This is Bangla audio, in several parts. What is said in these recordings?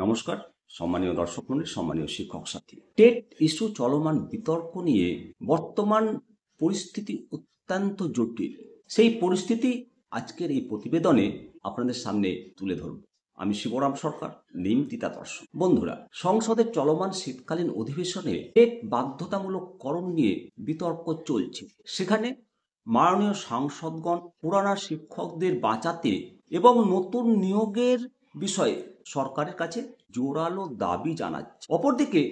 নমস্কার সম্মানীয় দর্শক মণ্ডলী, সম্মানীয় শিক্ষক সাথী। টেট ইস্যু চলমান বিতর্ক নিয়ে বর্তমান পরিস্থিতি অত্যন্ত জটিল। সেই পরিস্থিতি আজকের এই প্রতিবেদনে আপনাদের সামনে তুলে ধরব। আমি শিবরাম সরকার, নিমতিতা দর্শক। বন্ধুরা, সংসদের চলমান শীতকালীন অধিবেশনে টেট বাধ্যতামূলককরণ নিয়ে বিতর্ক চলছে। সেখানে মাননীয় সাংসদগণ পুরানা শিক্ষকদের বাঁচাতে এবং নতুন নিয়োগের বিষয়ে সরকারের কাছে জোরালো দাবি জানাচ্ছে। অপরদিকে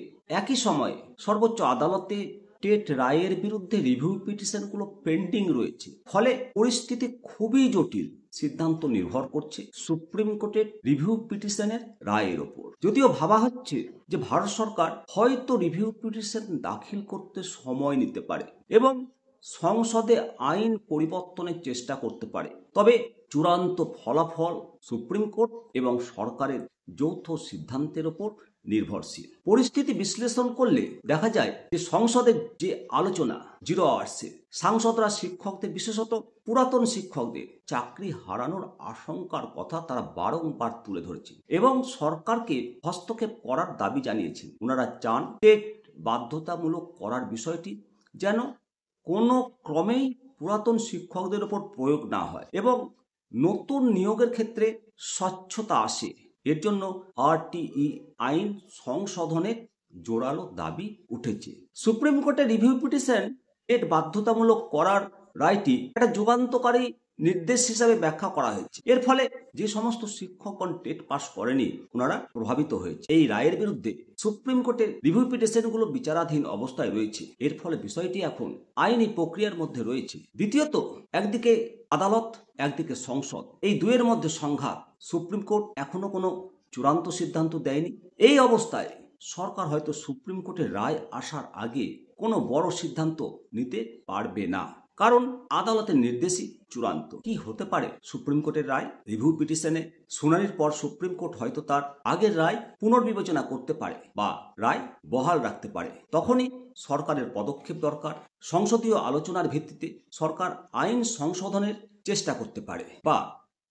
একই সময়ে সর্বোচ্চ আদালতে টেট রায়ের বিরুদ্ধে রিভিউ পিটিশনগুলো পেন্ডিং রয়েছে। ফলে পরিস্থিতি খুবই জটিল। সিদ্ধান্ত নির্ভর করছে সুপ্রিম কোর্টের রিভিউ পিটিশনের রায়ের ওপর। যদিও ভাবা হচ্ছে যে ভারত সরকার হয়তো রিভিউ পিটিশন দাখিল করতে সময় নিতে পারে এবং সংসদে আইন পরিবর্তনের চেষ্টা করতে পারে। তবে চূড়ান্ত ফলাফল সুপ্রিম কোর্ট এবং সরকারের যৌথ সিদ্ধান্তের ওপর নির্ভরশীল। পরিস্থিতি বিশ্লেষণ করলে দেখা যায় যে সংসদের যে আলোচনা জিরো আওয়ার্সে সাংসদরা শিক্ষকদের, বিশেষত পুরাতন শিক্ষকদের চাকরি হারানোর আশঙ্কার কথা তারা বারংবার তুলে ধরেছেন এবং সরকারকে হস্তক্ষেপ করার দাবি জানিয়েছেন। ওনারা চান টেট বাধ্যতামূলক করার বিষয়টি যেন কোনো ক্রমেই পুরাতন শিক্ষকদের ওপর প্রয়োগ না হয় এবং নতুন নিয়োগের ক্ষেত্রে স্বচ্ছতা আসে। এর জন্য আরটিই আইন সংশোধনের জোরালো দাবি উঠেছে। সুপ্রিম কোর্টের রিভিউ পিটিশন টেট বাধ্যতামূলক করার রায়টি একটা যুগান্তকারী নির্দেশ হিসাবে ব্যাখ্যা করা হয়েছে। এর ফলে যে সমস্ত শিক্ষকগণ টেট পাস করেনি ওনারা প্রভাবিত হয়েছে। এই রায়ের বিরুদ্ধে সুপ্রিম কোর্টের রিভিউ পিটিশনগুলো বিচারাধীন অবস্থায় রয়েছে। এর ফলে বিষয়টি এখন আইনি প্রক্রিয়ার মধ্যে রয়েছে। দ্বিতীয়ত, একদিকে আদালত, একদিকে সংসদ, এই দুয়ের মধ্যে সংঘাত। সুপ্রিম কোর্ট এখনো কোনো চূড়ান্ত সিদ্ধান্ত দেয়নি। এই অবস্থায় সরকার হয়তো সুপ্রিম কোর্টের রায় আসার আগে কোনো বড় সিদ্ধান্ত নিতে পারবে না, কারণ আদালতের নির্দেশই চূড়ান্ত। কি হতে পারে সুপ্রিম কোর্টের রায়? রিভিউ পিটিশনে শুনানির পর সুপ্রিম কোর্ট হয়তো তার আগের রায় পুনর্বিবেচনা করতে পারে বা রায় বহাল রাখতে পারে। তখনই সরকারের পদক্ষেপ দরকার। সংসদীয় আলোচনার ভিত্তিতে সরকার আইন সংশোধনের চেষ্টা করতে পারে বা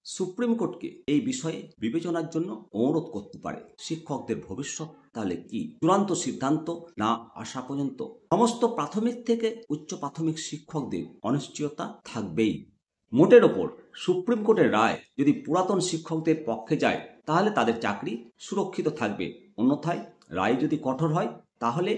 সুপ্রিম কোর্টকে এই বিষয়ে বিবেচনার জন্য অনুরোধ করতে পারে। শিক্ষকদের ভবিষ্যৎ তাহলে কি? চূড়ান্ত সিদ্ধান্ত না আসা পর্যন্ত সমস্ত প্রাথমিক থেকে উচ্চ প্রাথমিক শিক্ষকদের অনিশ্চয়তা থাকবেই। মোটের ওপর সুপ্রিম কোর্টের রায় যদি পুরাতন শিক্ষকদের পক্ষে যায় তাহলে তাদের চাকরি সুরক্ষিত থাকবে। অন্যথায় রায় যদি কঠোর হয় তাহলে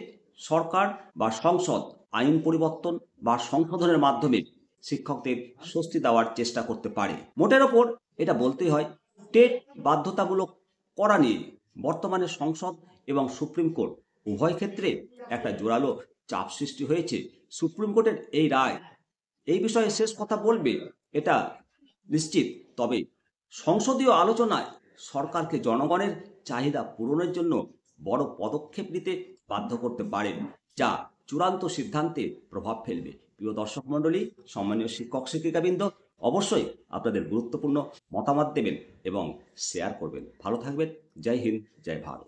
সরকার বা সংসদ আইন পরিবর্তন বা সংশোধনের মাধ্যমে শিক্ষকদের স্বস্তি দেওয়ার চেষ্টা করতে পারে। মোটের ওপর এটা বলতেই হয়, টেট বাধ্যতামূলক করা নিয়ে বর্তমানে সংসদ এবং সুপ্রিম কোর্ট উভয় ক্ষেত্রে একটা জোরালো চাপ সৃষ্টি হয়েছে। সুপ্রিম কোর্টের এই রায় এই বিষয়ে শেষ কথা বলবে এটা নিশ্চিত। তবে সংসদীয় আলোচনায় সরকারকে জনগণের চাহিদা পূরণের জন্য বড় পদক্ষেপ নিতে বাধ্য করতে পারে, যা চূড়ান্ত সিদ্ধান্তে প্রভাব ফেলবে। প্রিয় দর্শক মণ্ডলী, সম্মানীয় শিক্ষক শিক্ষিকাবৃন্দ, অবশ্যই আপনাদের গুরুত্বপূর্ণ মতামত দেবেন এবং শেয়ার করবেন। ভালো থাকবেন। জয় হিন্দ, জয় ভারত।